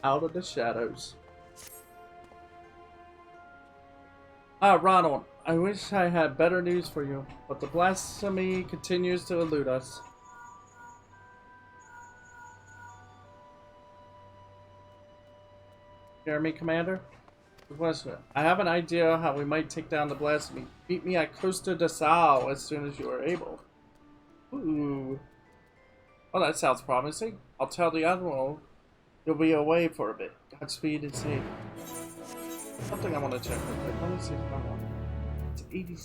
out of the shadows. Ah, Ronald, I wish I had better news for you, but the blasphemy continues to elude us. Hear me, Commander? I have an idea how we might take down the blasphemy. Meet me at Costa del Sal as soon as you are able. Ooh. Well, that sounds promising. I'll tell the Admiral you'll be away for a bit. Godspeed and safe. Something I want to check real quick. Let me see if I want. It's 80.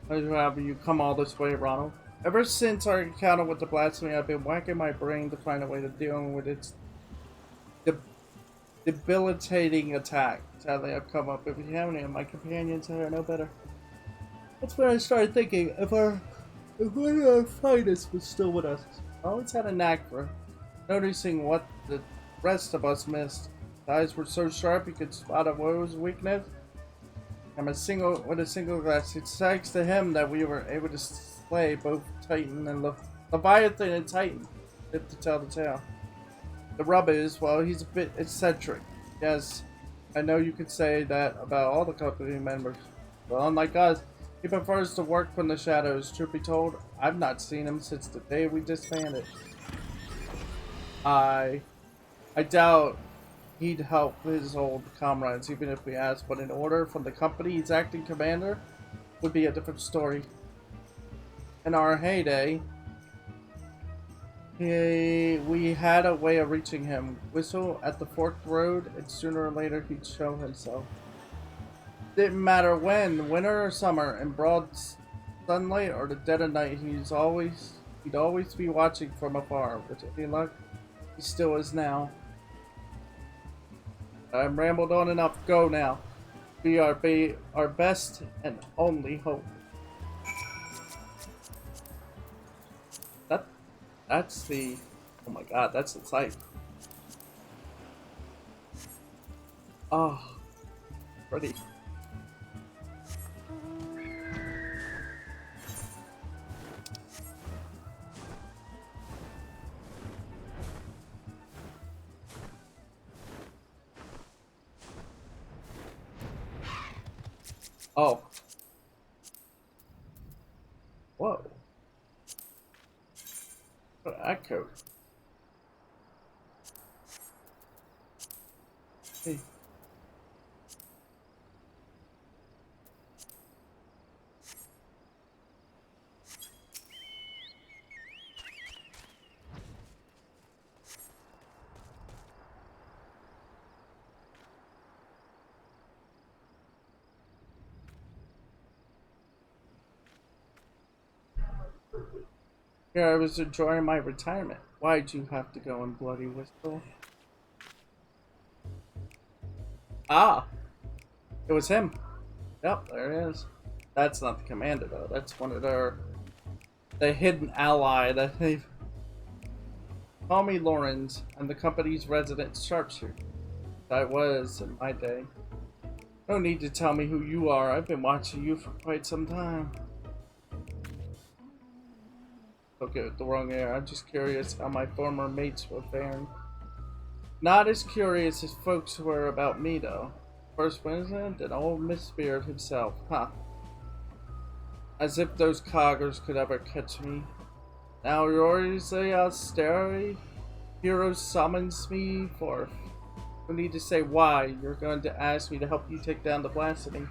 Why have you come all this way, Ronald? Ever since our encounter with the blasphemy, I've been whacking my brain to find a way to deal with its debilitating attack. Sadly, I've come up with any of my companions who are no better. That's when I started thinking, if one of our finest was still with us. I always had a knack for noticing what the rest of us missed. His eyes were so sharp you could spot a woe's weakness. With a single glance, it's thanks to him that we were able to slay both Titan and Leviathan and Titan, if to tell the tale. The rub is, well, he's a bit eccentric. Yes, I know you could say that about all the company members. But unlike us, he prefers to work from the shadows. Truth be told, I've not seen him since the day we disbanded. I doubt he'd help his old comrades even if we asked, but an order from the company's acting commander would be a different story. In our heyday, we had a way of reaching him. Whistle at the forked road, and sooner or later he'd show himself. Didn't matter when, winter or summer, in broad sunlight or the dead of night, he'd always be watching from afar. With any luck, he still is now. I've rambled on enough. Go now. Be our best and only hope. That's the. Oh my God, that's the sight. Oh, pretty. Oh. Whoa. What that code? Hey. Here I was enjoying my retirement. Why'd you have to go and bloody whistle? Ah! It was him. Yep, there he is. That's not the commander though. That's one of the hidden ally that they've. Call me Lawrence. I'm the company's resident sharpshooter. I was in my day. No need to tell me who you are. I've been watching you for quite some time. Don't get with the wrong air. I'm just curious how my former mates were faring. Not as curious as folks were about me, though. First Vincent and old Miss Spirit himself. Huh. As if those coggers could ever catch me. Now yours the austerity hero summons me for. No need to say why. You're going to ask me to help you take down the blasphemy.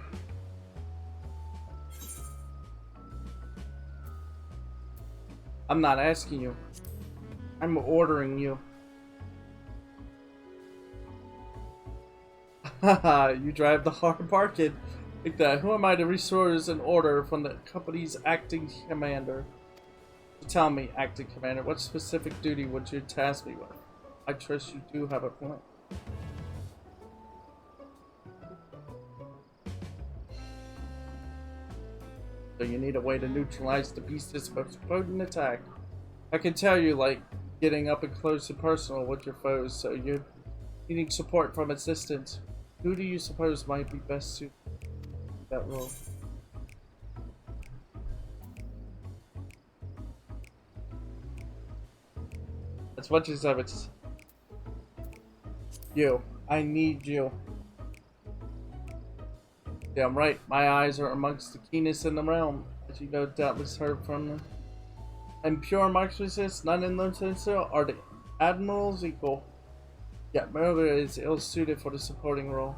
I'm not asking you. I'm ordering you. Haha, you drive the hard bargain. Like that. Who am I to restore an order from the company's acting commander? Tell me, acting commander, what specific duty would you task me with? I trust you do have a point. So you need a way to neutralize the beast's most potent attack. I can tell you, like, getting up and close and personal with your foes, so you're needing support from a distance. Who do you suppose might be best suited to that role? As much as it's you. I need you. Damn right, my eyes are amongst the keenest in the realm, as you know doubtless heard from them. And pure marksmanship, none in Lieutenant are the Admiral's equal. Yet Murder is ill-suited for the supporting role.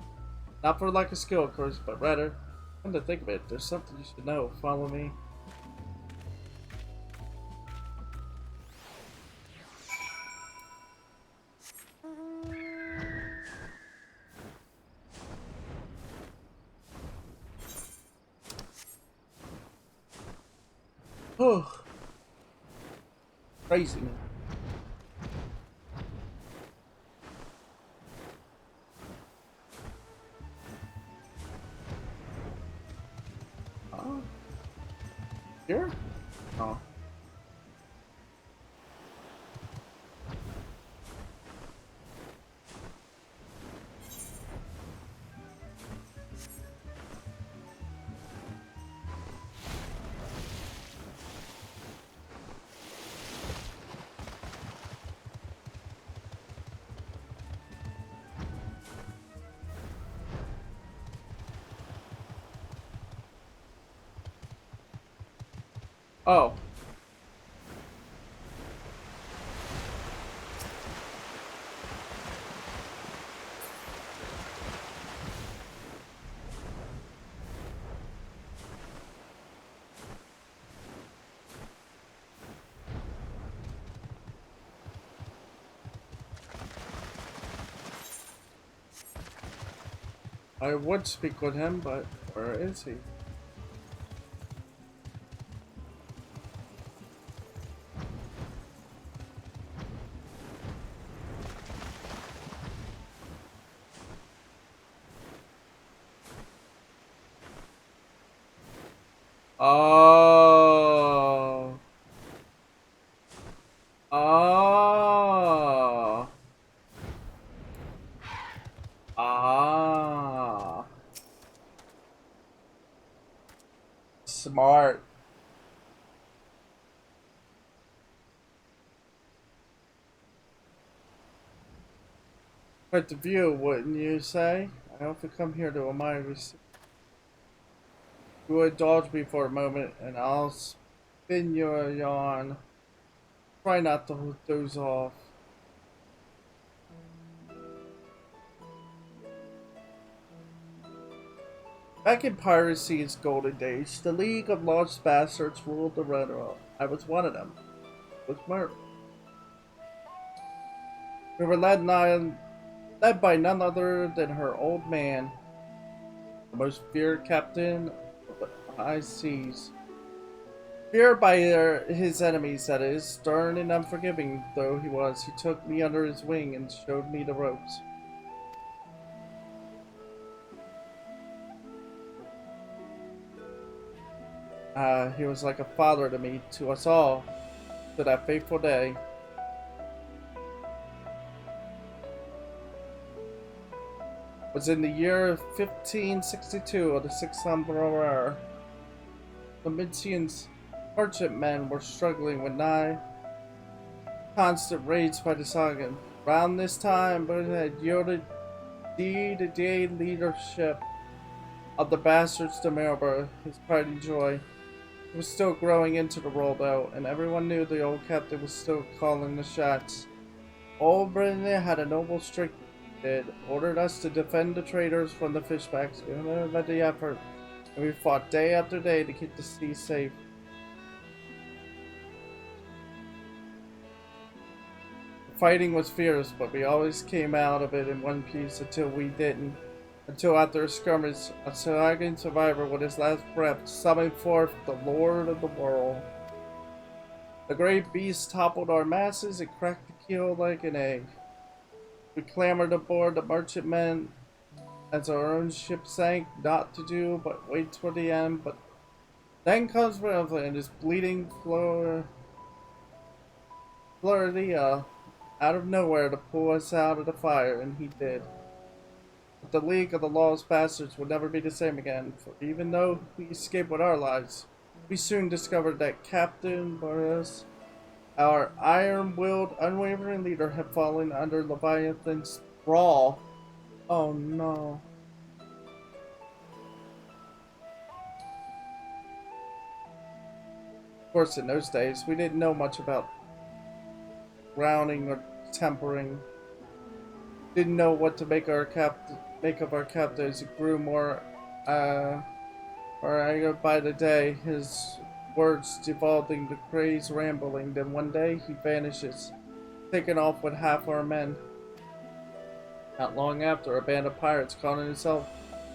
Not for lack of skill, of course, but rather, come to think of it, there's something you should know. Follow me. Oh, crazy. Oh, here? Oh. Oh. I would speak with him, but where is he? Oh. Oh. Ah. Smart. Quite the view, wouldn't you say? I often come here to admire this. You would indulge me for a moment, and I'll spin you a yarn. Try not to doze off. Back in piracy's golden days, the League of Lost Bastards ruled the Redrow. I was one of them. It was Merc. We were led by none other than her old man, the most feared captain of the high seas. Feared by his enemies, that is, stern and unforgiving though he was, he took me under his wing and showed me the ropes. He was like a father to me, to us all, to that fateful day. It was in the year 1562 of the 600 era. The Midian's merchantmen were struggling with nigh constant raids by the Sagan. Around this time, but had yielded day-to-day leadership of the bastards to Marlborough, his pride and joy. He was still growing into the role though, and everyone knew the old captain was still calling the shots. Old Britain had a noble streak. It ordered us to defend the traders from the fishbacks. We never led the effort, and we fought day after day to keep the sea safe. The fighting was fierce, but we always came out of it in one piece until we didn't. until after a skirmish, a Saragan survivor with his last breath summoned forth the Lord of the World. The great beast toppled our masses and cracked the keel like an egg. We clambered aboard the merchantman as our own ship sank, not to do but wait till the end. But then comes Lalafell and his bleeding Floridia out of nowhere to pull us out of the fire, and he did. But the League of the Lost Bastards would never be the same again, for even though we escaped with our lives, we soon discovered that Captain Boris, our iron-willed, unwavering leader, had fallen under Leviathan's thrall. Oh no. Of course, in those days, we didn't know much about drowning or tempering. Didn't know what to make of our captives. It grew more, by the day, his words devolved into crazed rambling. Then one day he vanishes, taken off with half our men. Not long after, a band of pirates calling themselves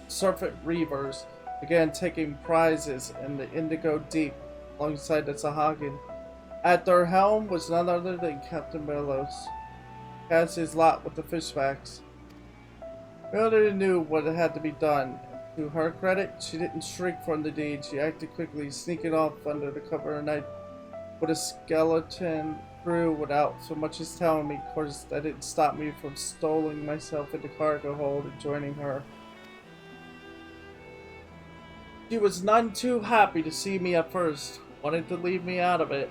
Serpent Reavers began taking prizes in the Indigo Deep alongside the Sahagin. At their helm was none other than Captain Belos. Cast his lot with the fishbacks. Mildred knew what had to be done. To her credit, she didn't shrink from the deed. She acted quickly, sneaking off under the cover of night with a skeleton crew without so much as telling me. Of course, that didn't stop me from stowing myself in the cargo hold and joining her. She was none too happy to see me at first, wanted to leave me out of it,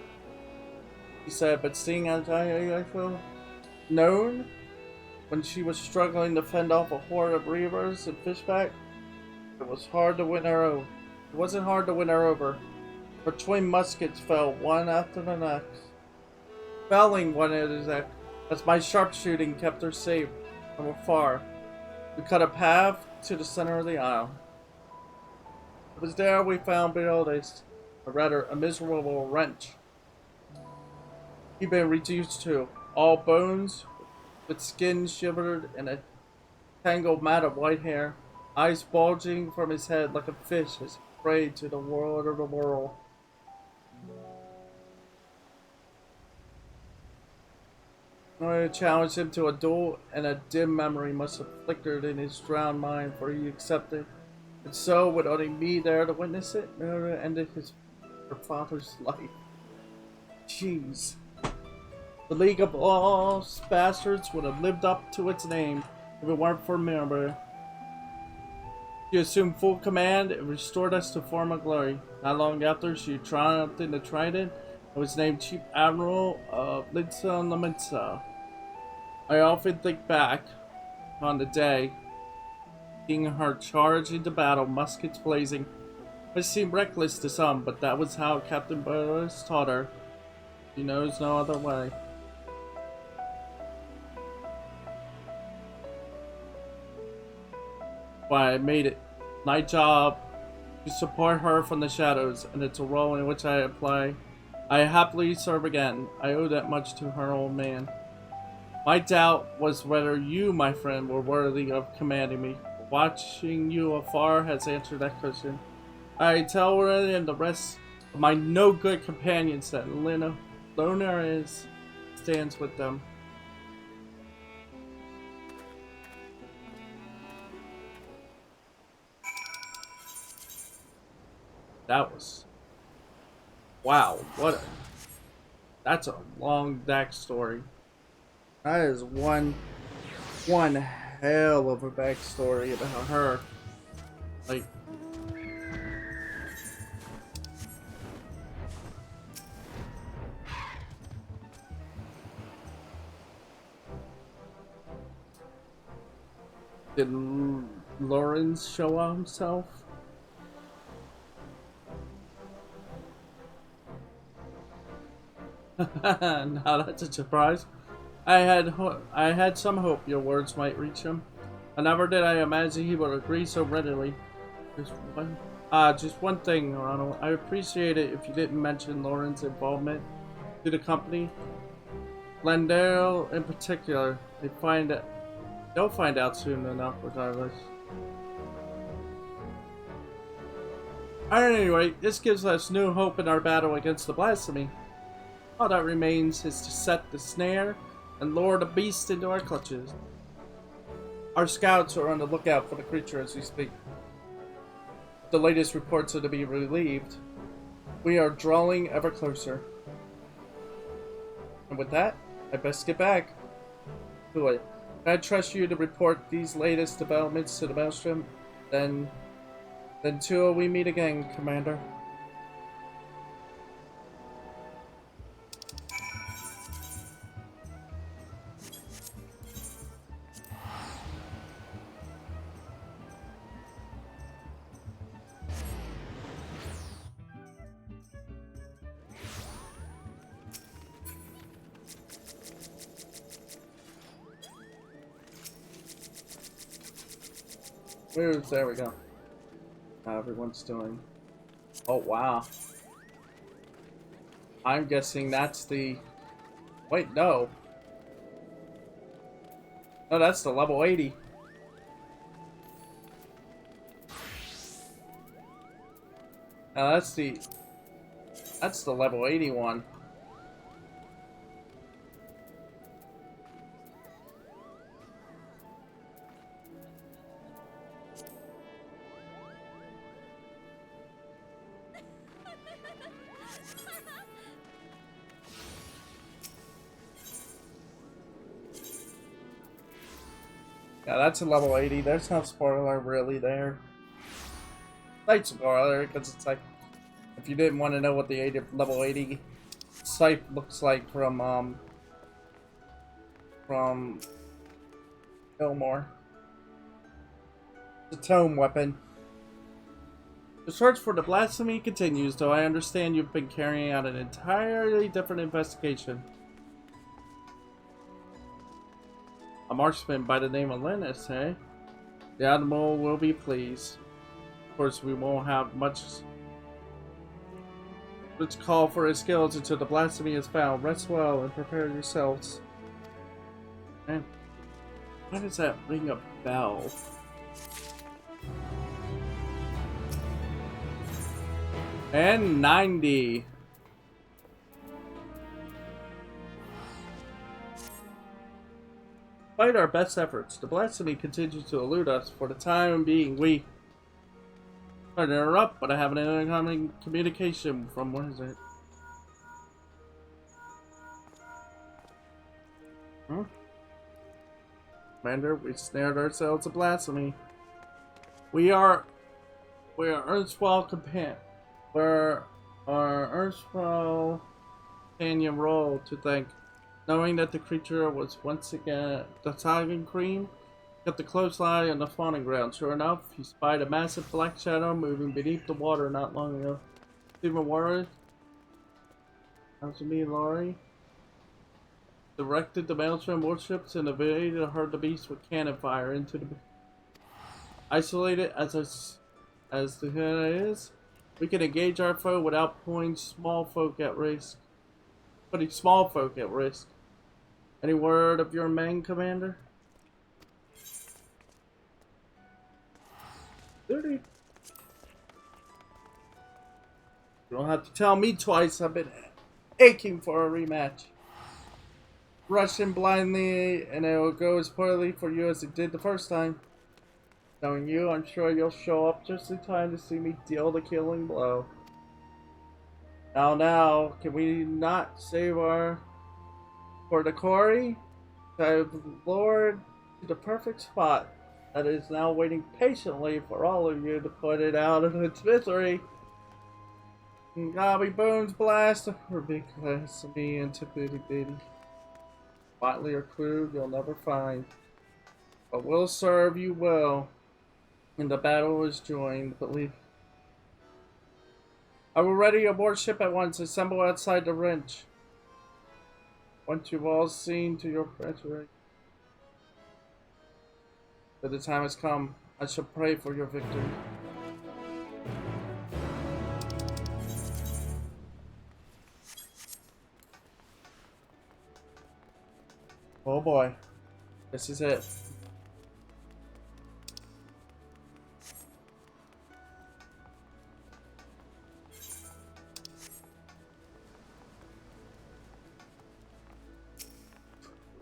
she said, but seeing as I feel known when she was struggling to fend off a horde of reavers and fishback, it was hard to win her over. It wasn't hard to win her over. Her twin muskets fell one after the next, felling one at his neck, as my sharpshooting kept her safe from afar. We cut a path to the center of the isle. It was there we found Beoldest, or rather a miserable wretch. He'd been reduced to all bones, with skin shivered and a tangled mat of white hair, eyes bulging from his head like a fish as he prayed to the Lord of the World. I challenged him to a duel, and a dim memory must have flickered in his drowned mind, for he accepted. And so, with only me there to witness it, Mildred ended her father's life. Jeez. The League of Lost Bastards would have lived up to its name if it weren't for Mildred. She assumed full command and restored us to former glory. Not long after, she triumphed in the Trident and was named Chief Admiral of Linsa Laminsa. I often think back on the day, seeing her charge into battle, muskets blazing. It seemed reckless to some, but that was how Captain Burris taught her. She knows no other way. Why, I made it my job to support her from the shadows, and it's a role in which I apply. I happily serve again. I owe that much to her old man. My doubt was whether you, my friend, were worthy of commanding me. Watching you afar has answered that question. I tell her and the rest of my no-good companions that Lona stands with them. That was... wow, that's a long backstory. That is one hell of a backstory about her. Like... did Lawrence show himself? Now that's a surprise. I had some hope your words might reach him. But never did I imagine he would agree so readily. Just one thing, Ronald. I appreciate it if you didn't mention Lauren's involvement to the company. Glendale in particular. They'll find out soon enough, regardless. At any rate, this gives us new hope in our battle against the blasphemy. All that remains is to set the snare and lure the beast into our clutches. Our scouts are on the lookout for the creature as we speak. The latest reports are to be relieved. We are drawing ever closer. And with that, I best get back. Can I trust you to report these latest developments to the Maelstrom? Then till we meet again, Commander. There we go. How everyone's doing. Oh, wow. I'm guessing that's the... Wait, no. No, that's the level 80. Now that's the level 81. Yeah, that's a level 80. There's no spoiler really there. Slight spoiler, because it's like, if you didn't want to know what the level 80 scythe looks like from Fillmore. It's a tome weapon. The search for the blasphemy continues, though I understand you've been carrying out an entirely different investigation. A marksman by the name of Linus, eh? The Admiral will be pleased. Of course, we won't have much call for his skills until the blasphemy is found. Rest well and prepare yourselves. Man, why does that ring a bell? And 90. Despite our best efforts, the blasphemy continues to elude us for the time being. Sorry to interrupt, but I have an incoming communication from, what is it? Commander, we snared ourselves a blasphemy. We are erstwhile We're our erstwhile companion role to thank. Knowing that the creature was once again the Tiger Queen, kept a close eye on the fawning ground. Sure enough, he spied a massive black shadow moving beneath the water not long ago. Stephen worried. How's it me, Laurie? Directed the Maelstrom warships and evaded to herd the beast with cannon fire into the... Isolated as the head is, we can engage our foe without putting small folk at risk. Any word of your men, Commander? Dirty. You don't have to tell me twice. I've been aching for a rematch. Rush in blindly, and it will go as poorly for you as it did the first time. Knowing you, I'm sure you'll show up just in time to see me deal the killing blow. Now, can we not save our... For the quarry? I've lured to the perfect spot that is now waiting patiently for all of you to put it out of its misery. Gobby Bones blast or big class of me into bitty bitty. Motley or crew you'll never find. But we'll serve you well. And the battle is joined, believe. I will ready aboard ship at once. Assemble outside the wrench. Once you've all seen to your treachery. But the time has come. I shall pray for your victory. Oh boy. This is it.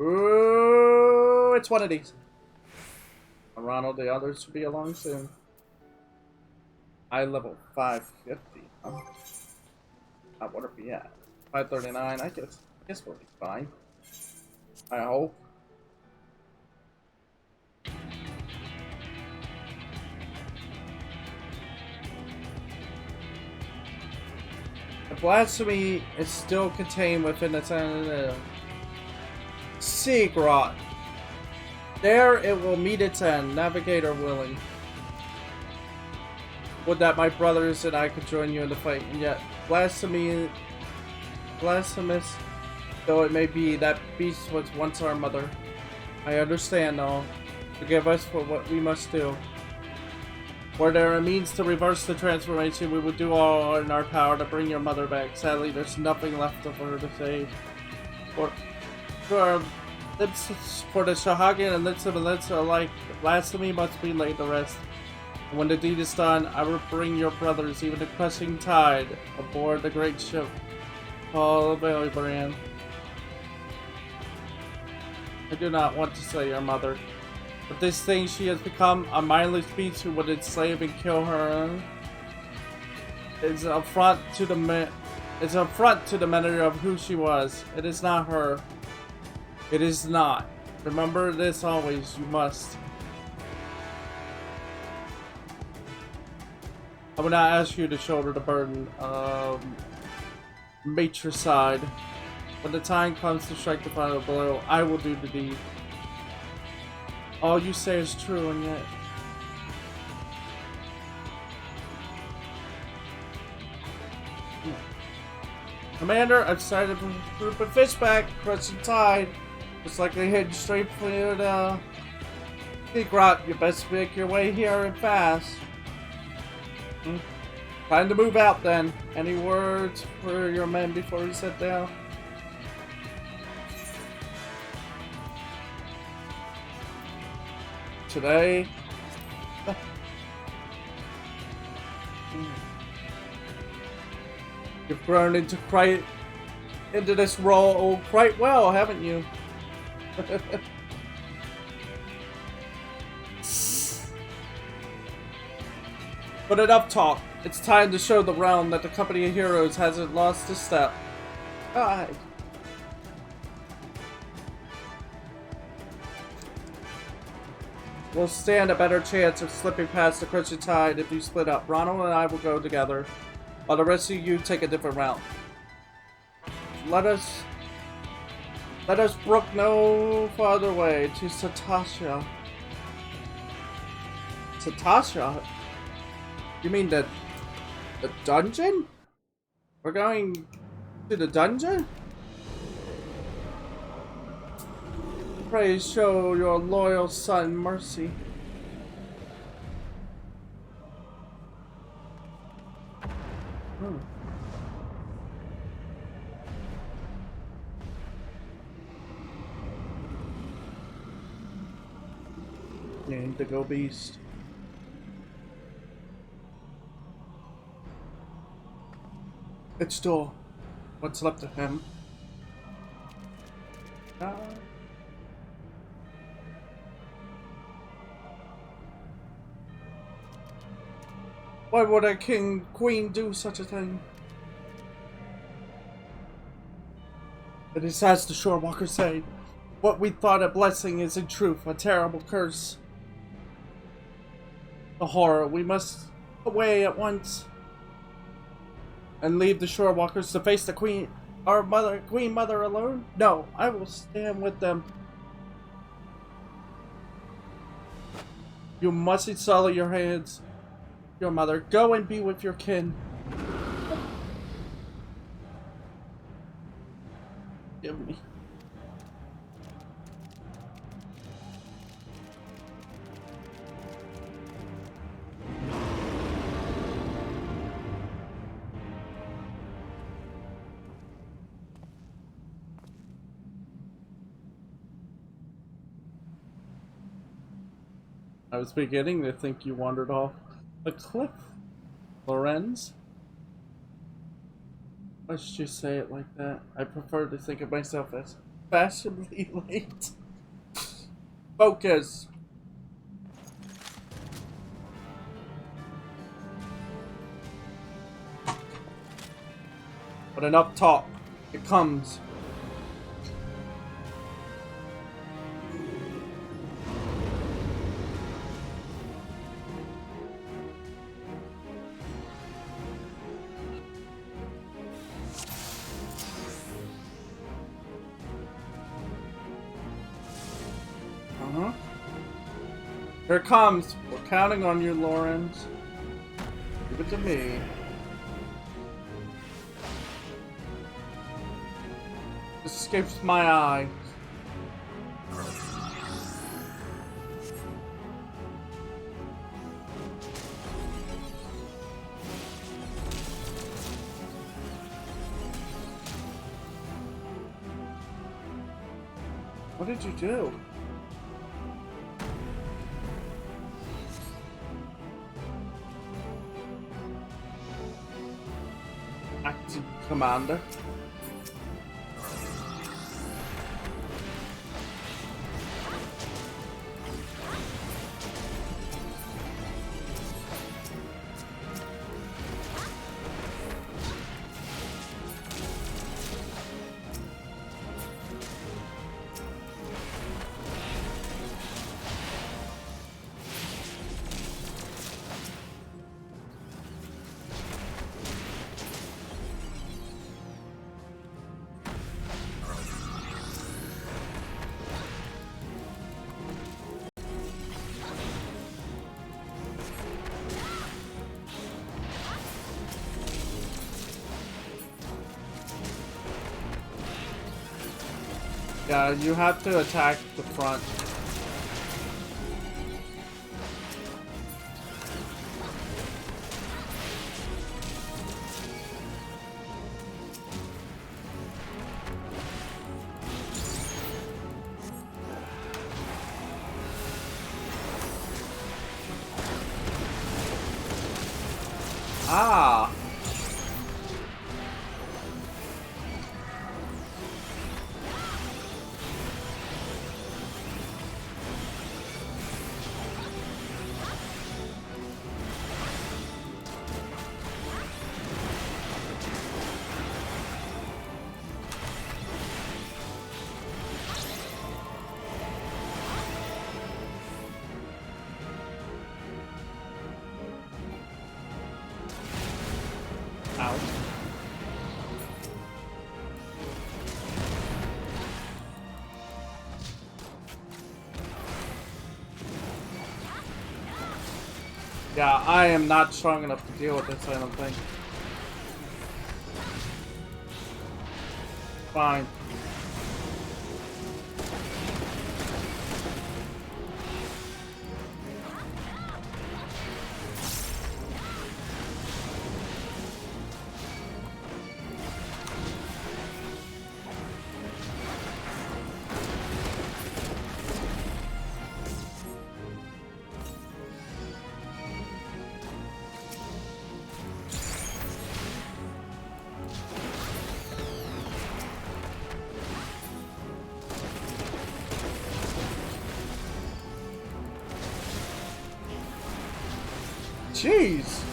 Ooh, it's one of these. Ronald, the others should be along soon. I level 550. What are we at? 539. I guess we'll be fine. I hope. The blasphemy is still contained within the Seagrot. There it will meet its end, navigator willing. Would that my brothers and I could join you in the fight, and yet blasphemous though it may be, that beast was once our mother. I understand all. Forgive us for what we must do. Were there a means to reverse the transformation, we would do all in our power to bring your mother back. Sadly, there's nothing left of her to save. For the Shahagan and Litsa alike, the blasphemy must be laid to rest. And when the deed is done, I will bring your brothers, even the crushing tide, aboard the great ship, Paul of Brand. I do not want to say your mother, but this thing she has become, a mindless beast who would enslave and kill her, is an affront to the memory of who she was. It is not her. It is not. Remember this always. You must. I will not ask you to shoulder the burden of matricide. When the time comes to strike the final blow, I will do the deed. All you say is true, and yet... Commander, I've decided to group of fish back, crushing tide. Looks like they're heading straight for the Seagrot. You best make your way here and fast. Time to move out then. Any words for your men before you sit down? Today, you've grown into this role quite well, haven't you? But enough talk. It's time to show the realm that the company of heroes hasn't lost a step. God. We'll stand a better chance of slipping past the crushing tide if you split up. Ronald and I will go together, while the rest of you take a different route. Let us brook no farther way to Satasha. Satasha? You mean the dungeon? We're going to the dungeon? Pray show your loyal son mercy. Indigo Beast. It's still what's left of him. Why would a queen do such a thing? It is as the Shorewalkers say. What we thought a blessing is in truth a terrible curse. The horror. We must away at once. And leave the Shorewalkers to face the Queen Mother alone? No, I will stand with them. You mustn't sully your hands. Your mother. Go and be with your kin. Give me. I was beginning to think you wandered off a cliff, Lorenz. Let's just say it like that. I prefer to think of myself as fashionably late. Focus. But enough talk. It comes. Here it comes. We're counting on you, Lawrence. Give it to me. This escapes my eye. What did you do? Active Commander. Yeah, you have to attack the front. Ah! Ow. Yeah, I am not strong enough to deal with this, I don't think. Fine. Jeez!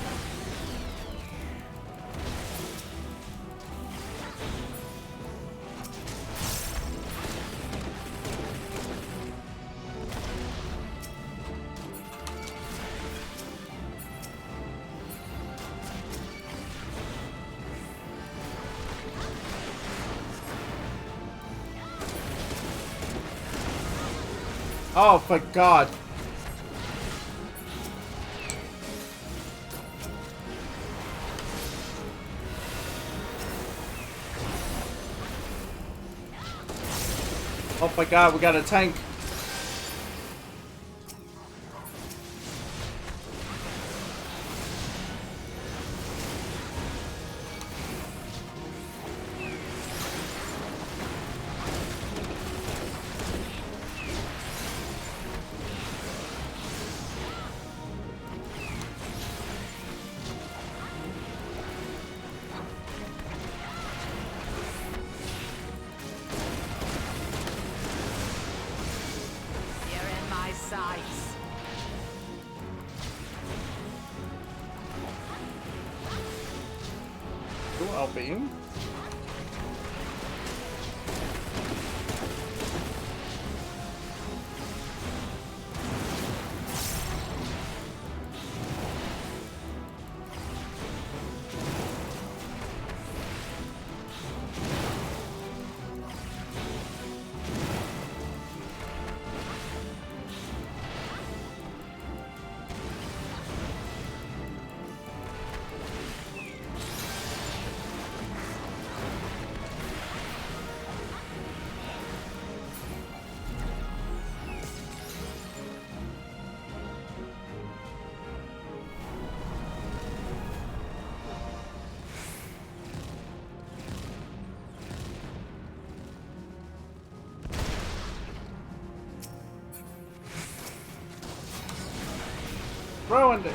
Oh, my God. Oh my God, we got a tank. fireball beam. Ruined it.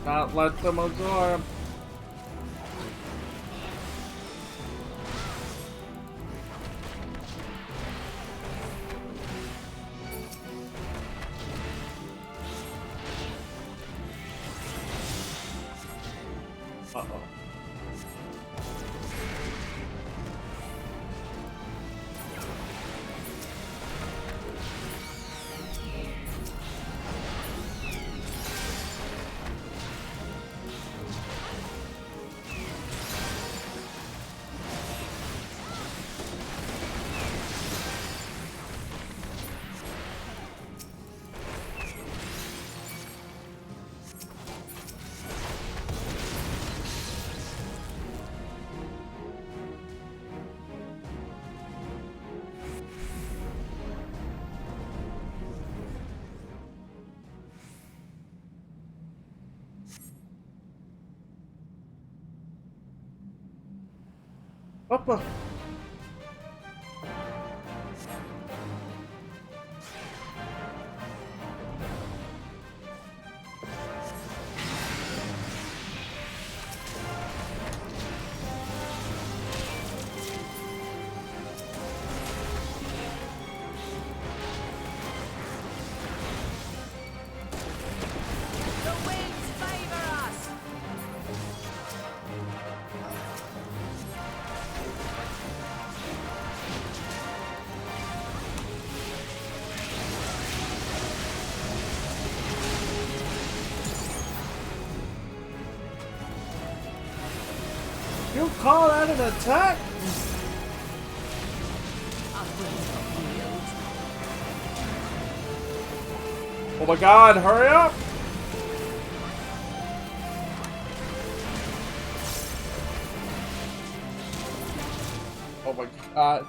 Not let them absorb. Uh-oh. What? You call that an attack? Oh my god, hurry up! Oh my god.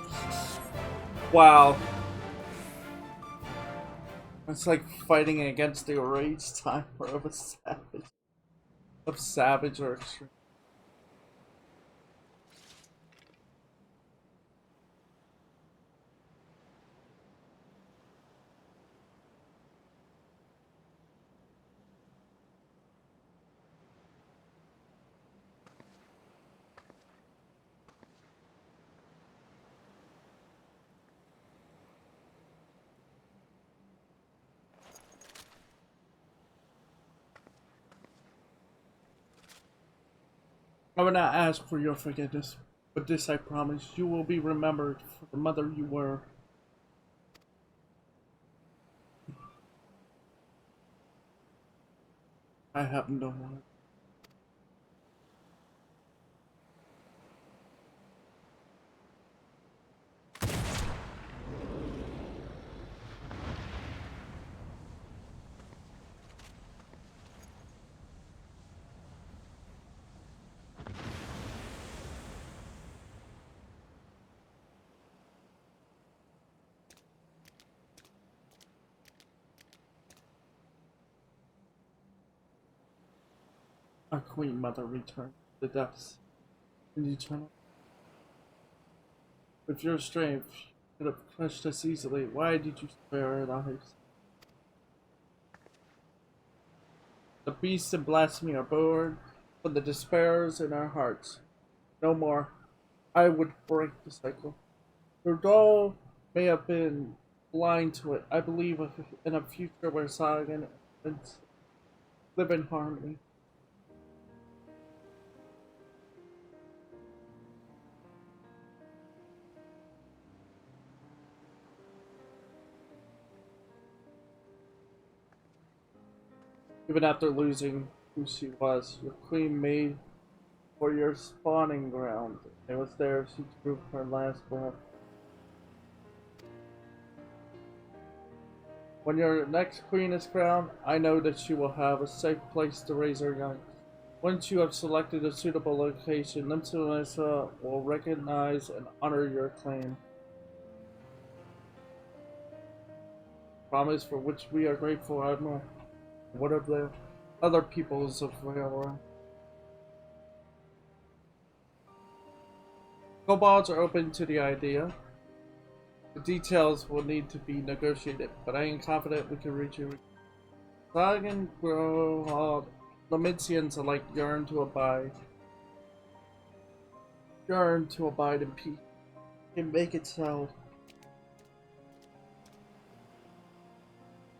Wow. It's like fighting against the rage timer of a savage. Of savage or extreme. I will not ask for your forgiveness, but this I promise: you will be remembered for the mother you were. I have no one. Our Queen Mother returned to the depths in eternal. With your strength, you could have crushed us easily. Why did you spare our lives? The beasts and blasphemy are born from the despairers in our hearts. No more. I would break the cycle. Your doll may have been blind to it. I believe in a future where Sagan and live in harmony. Even after losing who she was, your queen made for your spawning ground. It was there she drew her last breath. When your next queen is crowned, I know that she will have a safe place to raise her young. Once you have selected a suitable location, Limsa will recognize and honor your claim. Promise for which we are grateful, Admiral. What of the other peoples of Railroad? Kobolds are open to the idea. The details will need to be negotiated, but I am confident we can reach you. Sagan, Grohald, Lamentians alike yearn to abide in peace. And make it so.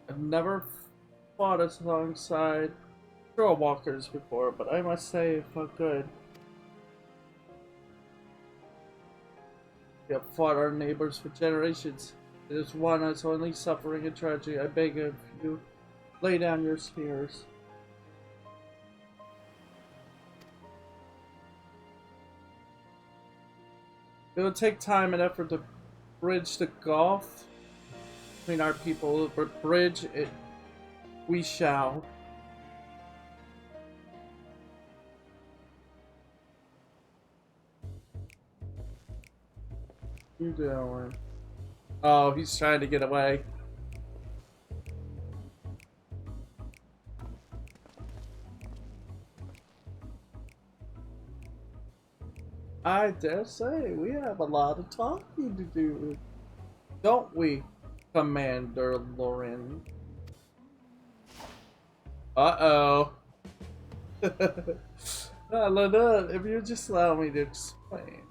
I've never fought alongside trail walkers before, but I must say it felt good. We have fought our neighbors for generations. It is one that's only suffering and tragedy. I beg of you, lay down your spears. It will take time and effort to bridge the gulf between our people, but bridge it we shall. You doing? Oh, he's trying to get away. I dare say we have a lot of talking to do, don't we, Commander Lauren? Uh-oh. Lena, if you just allow me to explain.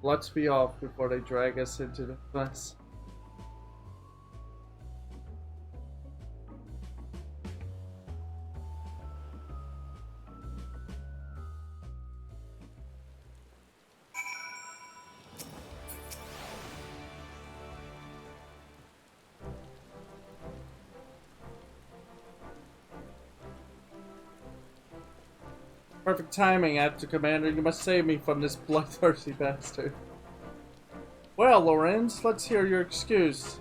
Let's be off before they drag us into the mess. Perfect timing, Actor Commander. You must save me from this bloodthirsty bastard. Well, Lorenz, let's hear your excuse.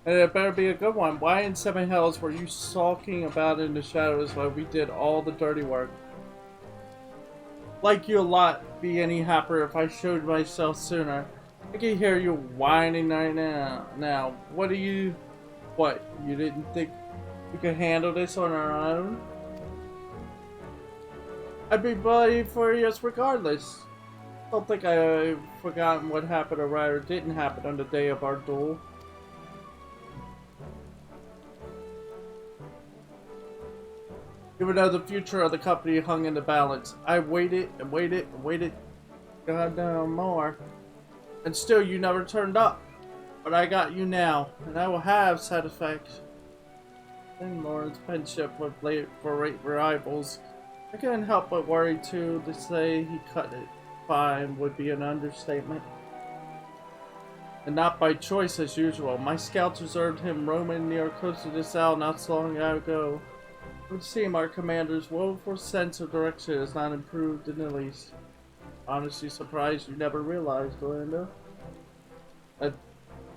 And it better be a good one. Why in seven hells were you sulking about in the shadows while we did all the dirty work? Like you a lot, be any happier if I showed myself sooner. I can hear you whining right now. Now, what, you didn't think we could handle this on our own? I'd be bloody furious regardless. Don't think I've forgotten what happened or rather didn't happen on the day of our duel. Even though the future of the company hung in the balance, I waited and waited and waited, goddamn more, and still you never turned up. But I got you now, and I will have satisfaction. In Lauren's penship with late rivals, I couldn't help but worry too. To say he cut it fine would be an understatement. And not by choice as usual. My scouts observed him roaming near close to this isle not so long ago. It would seem our commander's woeful sense of direction has not improved in the least. Honestly surprised you never realized, Orlando.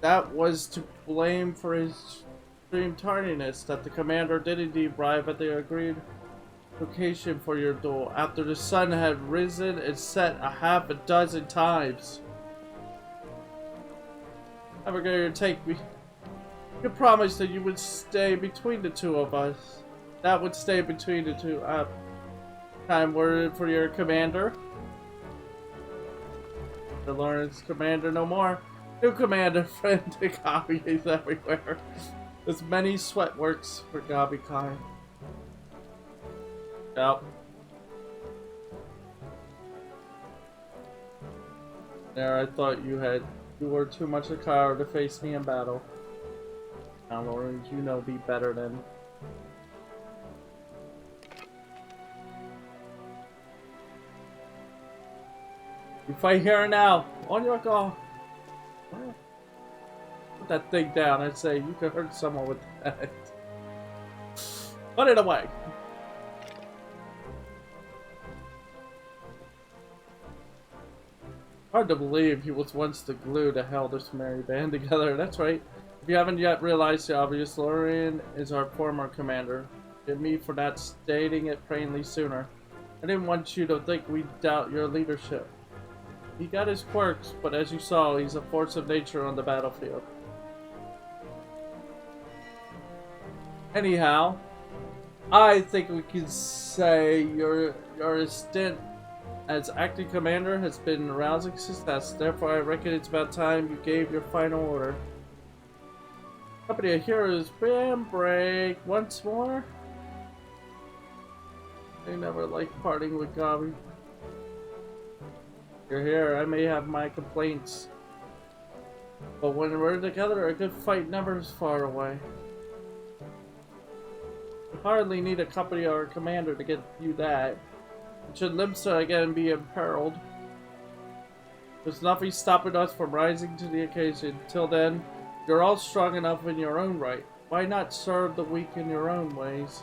That was to blame for his extreme tardiness, that the commander did indeed arrive at the agreed location for your duel after the sun had risen and set a half a dozen times. Never gonna take me. You promised that you would stay between the two of us. That would stay between the two. Time word for your commander. The Lawrence commander no more. New commander, friend, Gabi is everywhere. There's many sweat works for Gabi Kai. Yep. There, I thought you were too much a coward to face me in battle. Now, Lawrence, you know me better than. You fight here and now. On your go. Put that thing down. I'd say you could hurt someone with that. Put it away. Hard to believe he was once the glue that held this merry band together. That's right. If you haven't yet realized the obvious, Lorian is our former commander. Forgive me for not stating it plainly sooner. I didn't want you to think we doubt your leadership. He got his quirks, but as you saw, he's a force of nature on the battlefield. Anyhow, I think we can say your stint as acting commander has been a rousing success. Therefore, I reckon it's about time you gave your final order. Company of Heroes, bam break once more. I never like parting with Gabi. You're here, I may have my complaints. But when we're together, a good fight never is far away. You hardly need a company or a commander to get you that. And should Limsa again be imperiled, there's nothing stopping us from rising to the occasion. Till then, you're all strong enough in your own right. Why not serve the weak in your own ways?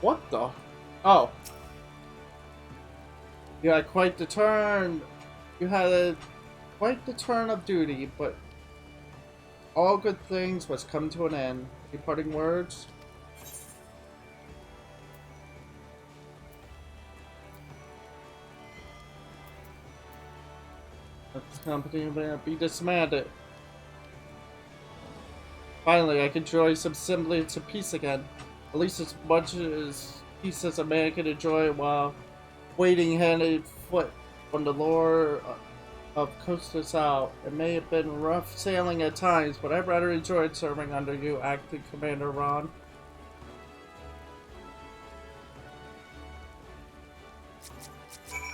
What the? Oh. You had quite the turn. You had quite the turn of duty, but all good things must come to an end. Any parting words? Let the company be disbanded. Finally, I can enjoy some semblance of peace again. At least as much as peace as a man can enjoy while waiting hand and foot on the lure of coasters out. It may have been rough sailing at times, but I've rather enjoyed serving under you, acting Commander Ron.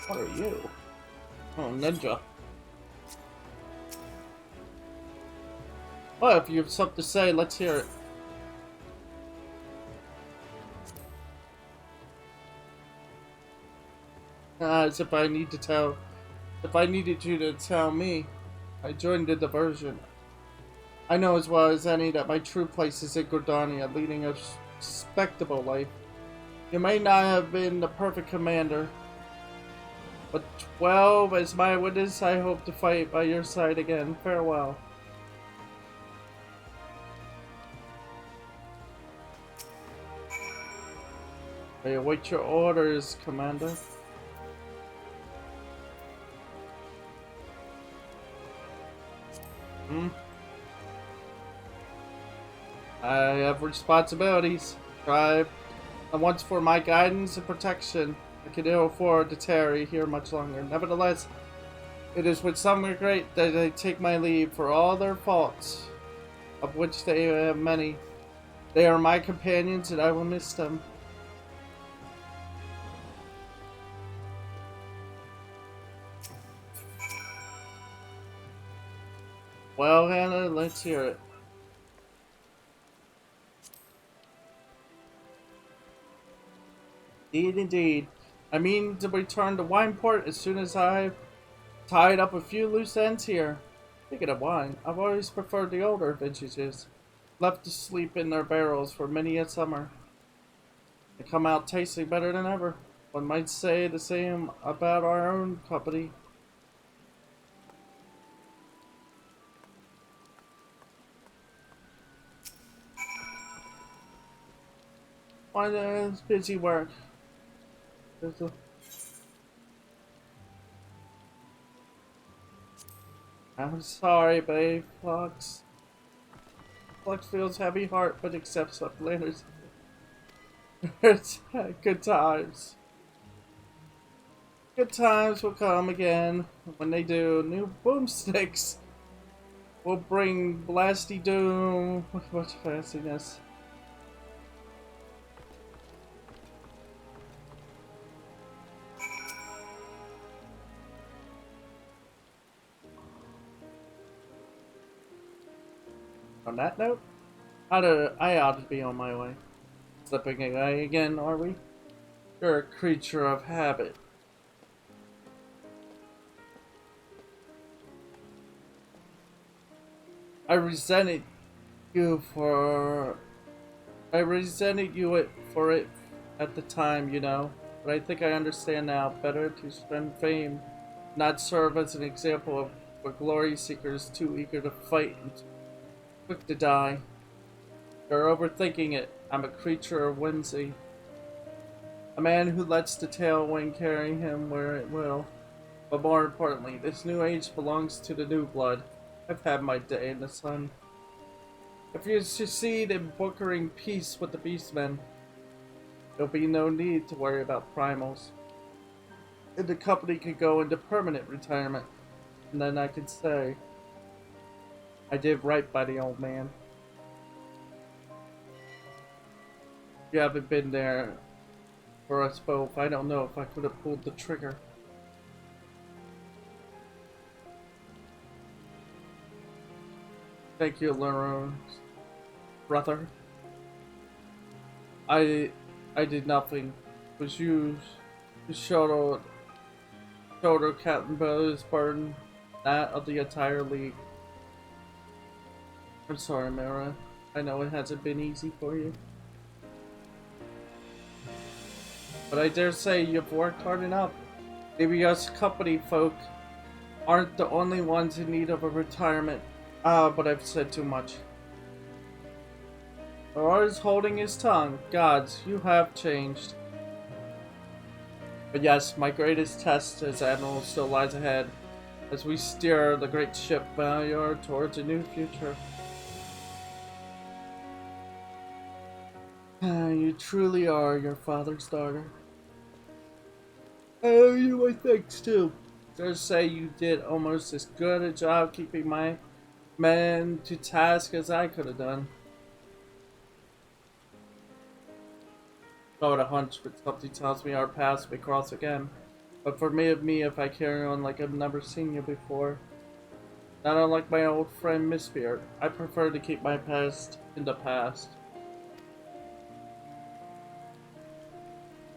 What are you? Oh, ninja. Well, if you have something to say, let's hear it. As if I needed you to tell me, I joined the diversion. I know as well as any that my true place is in Gordania, leading a respectable life. You may not have been the perfect commander, but 12 as my witness, I hope to fight by your side again. Farewell. I await your orders, Commander. I have responsibilities, tribe, and once for my guidance and protection, I can ill afford to tarry here much longer. Nevertheless, it is with some regret that I take my leave for all their faults, of which they have many. They are my companions, and I will miss them. Well, Hannah, let's hear it. Indeed. I mean to return to Wineport as soon as I've tied up a few loose ends here. Speaking of wine, I've always preferred the older vintages, left to sleep in their barrels for many a summer. They come out tasting better than ever. One might say the same about our own company. Why there's busy work? There's a... I'm sorry, babe. Fox feels heavy heart, but accepts Uplanders. Good times. Good times will come again. When they do, new boomsticks will bring blasty doom with much fanciness. On that note, I ought to be on my way. Slipping away again, are we? You're a creature of habit. I resented you for it at the time, you know. But I think I understand now. Better to spend fame, not serve as an example of for glory seekers too eager to fight and quick to die. You're overthinking it. I'm a creature of whimsy. A man who lets the tailwind carry him where it will. But more importantly, this new age belongs to the new blood. I've had my day in the sun. If you succeed in brokering peace with the beastmen, there'll be no need to worry about primals. And the company could go into permanent retirement. And then I could say, I did right by the old man. You haven't been there for us both. I don't know if I could have pulled the trigger. Thank you, Laurent, brother. I did nothing. It was you who shoulder Captain Bell's burden, that of the entire league. I'm sorry, Mara. I know it hasn't been easy for you. But I dare say you've worked hard enough. Maybe us company folk aren't the only ones in need of a retirement. But I've said too much. Laurent's holding his tongue. Gods, you have changed. But yes, my greatest test as Admiral still lies ahead, as we steer the great ship Valyar towards a new future. You truly are your father's daughter. I owe you my thanks too. Dare say you did almost as good a job keeping my men to task as I could have done. I would a hunch, but something tells me our paths may cross again. But for me if I carry on like I've never seen you before. Not unlike my old friend Mistbeard, I prefer to keep my past in the past.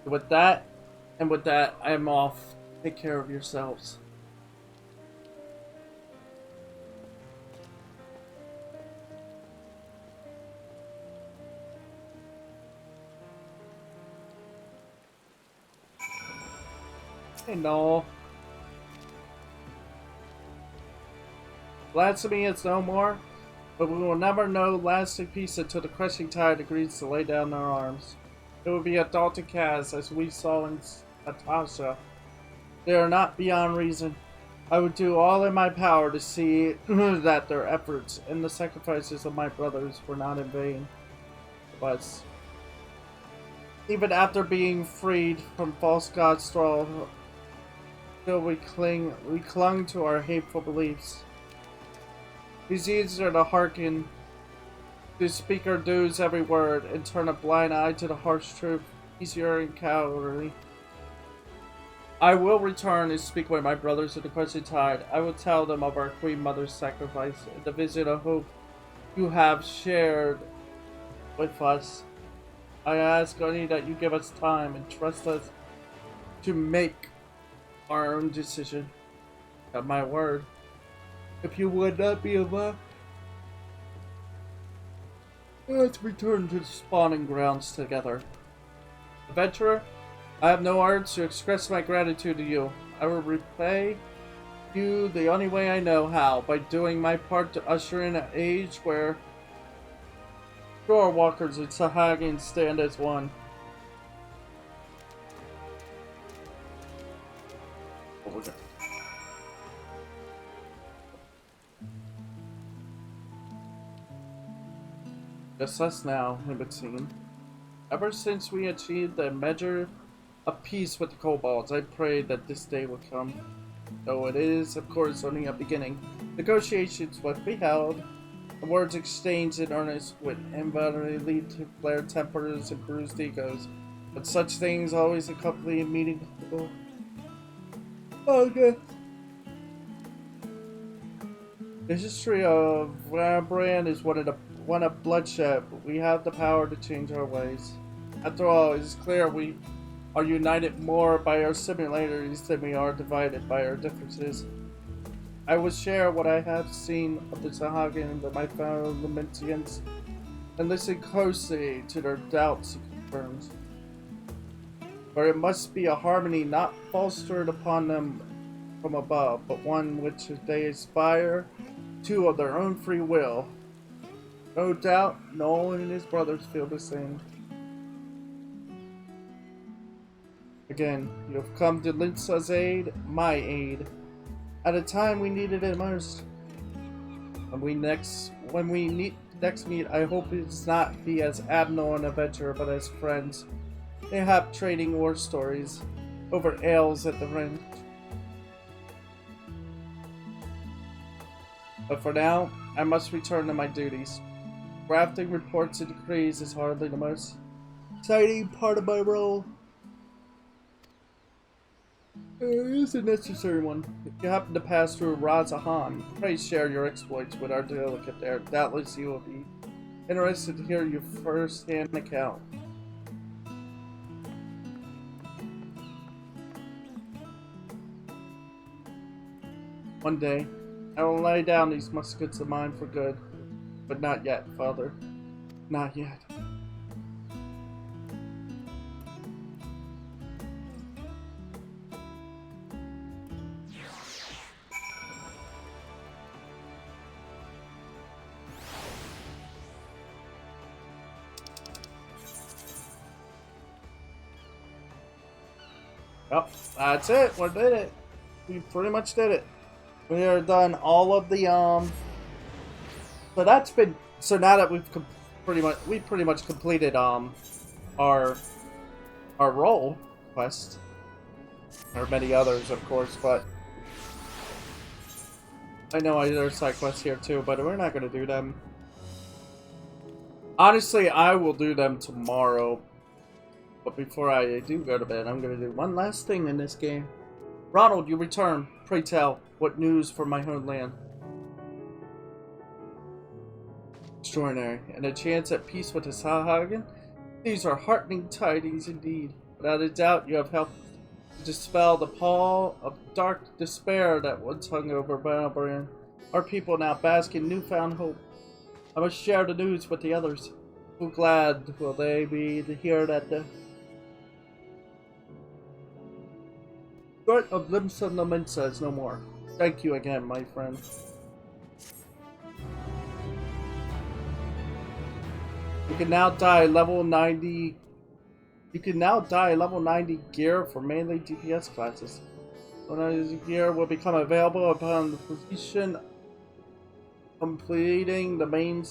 With that, I am off. Take care of yourselves. Hey, no. Blasphemy is no more, but we will never know lasting peace until the crushing tide agrees to lay down their arms. It will be a daunting cast, as we saw in Natasha. They are not beyond reason. I would do all in my power to see that their efforts and the sacrifices of my brothers were not in vain. But even after being freed from false god's thrall, still we clung to our hateful beliefs. It's easier to hearken, to speak our dues every word, and turn a blind eye to the harsh truth, easier and cowardly. I will return and speak with my brothers at the crescent tide. I will tell them of our Queen Mother's sacrifice and the vision of hope you have shared with us. I ask only that you give us time and trust us to make our own decision. At my word, if you would not be enough, let's return to the spawning grounds together. Adventurer, I have no words to express my gratitude to you. I will repay you the only way I know how, by doing my part to usher in an age where shore walkers and Sahagin stand as one. Just us now, it would seem. Ever since we achieved a measure of peace with the kobolds, I prayed that this day would come. Though it is, of course, only a beginning. Negotiations must be held, and words exchanged in earnest would invariably lead to flared tempers and bruised egos. But such things always accompany a meeting. Okay. The history of our brand is one of bloodshed, but we have the power to change our ways. After all, it is clear we are united more by our similarities than we are divided by our differences. I will share what I have seen of the Sahagin and my fellow Lamentians, and listen closely to their doubts and concerns. For it must be a harmony not fostered upon them from above, but one which they aspire to of their own free will. No doubt, Nolan and his brothers feel the same. Again, you have come to Linsa's aid, my aid, at a time we needed it most. When we next meet, I hope it's not be as Abnor an adventurer, but as friends. Mayhap trading war stories over ales at the ranch. But for now, I must return to my duties. Drafting reports and decrees is hardly the most exciting part of my role. It is a necessary one. If you happen to pass through Razahan, pray share your exploits with our delegate there. Doubtless you will be interested to hear your first-hand account. One day, I will lay down these muskets of mine for good. But not yet, Father. Not yet. Well, that's it. We did it. We pretty much did it. We are done all of the So that's been now that we've pretty much completed our role quest. There are many others, of course, but I know there's side quests here too, but we're not gonna do them. Honestly, I will do them tomorrow. But before I do go to bed, I'm gonna do one last thing in this game. Ronald, you return. Pray tell, what news from my homeland? Extraordinary, and a chance at peace with the Sahagin? These are heartening tidings indeed. Without a doubt, you have helped to dispel the pall of dark despair that once hung over Valbrand. Our people now bask in newfound hope. I must share the news with the others. How glad will they be to hear that the threat of Limsa Lamensa is no more. Thank you again, my friend. You can now dye level 90. You can now dye level 90 gear for mainly DPS classes. Gear will become available upon the completing the main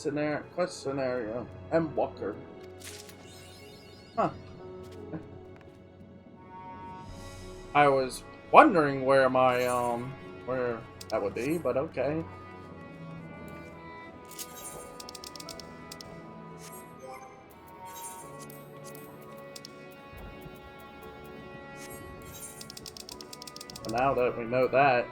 quest scenario. M. Walker. Huh. I was wondering where my where that would be, but okay. Now that we know that,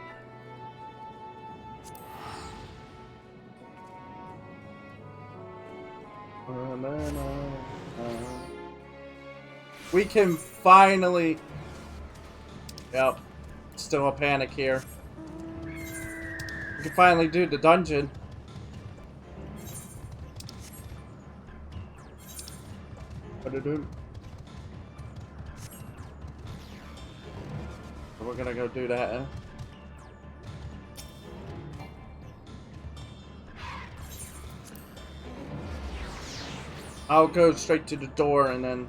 we can finally. Yep, still a panic here. We can finally do the dungeon. What to do? we're gonna go do that. I'll go straight to the door and then...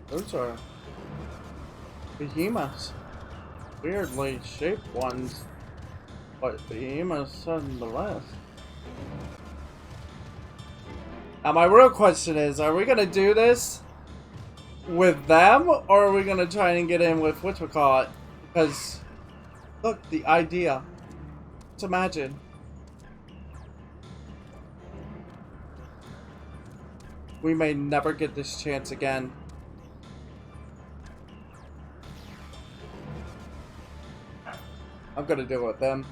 Those are behemoths. Weirdly shaped ones, but behemoths nonetheless. Now my real question is, are we gonna do this with them, or are we gonna try and get in with whatchamacallit? Because, look, the idea. Let's imagine. We may never get this chance again. I'm gonna deal with them.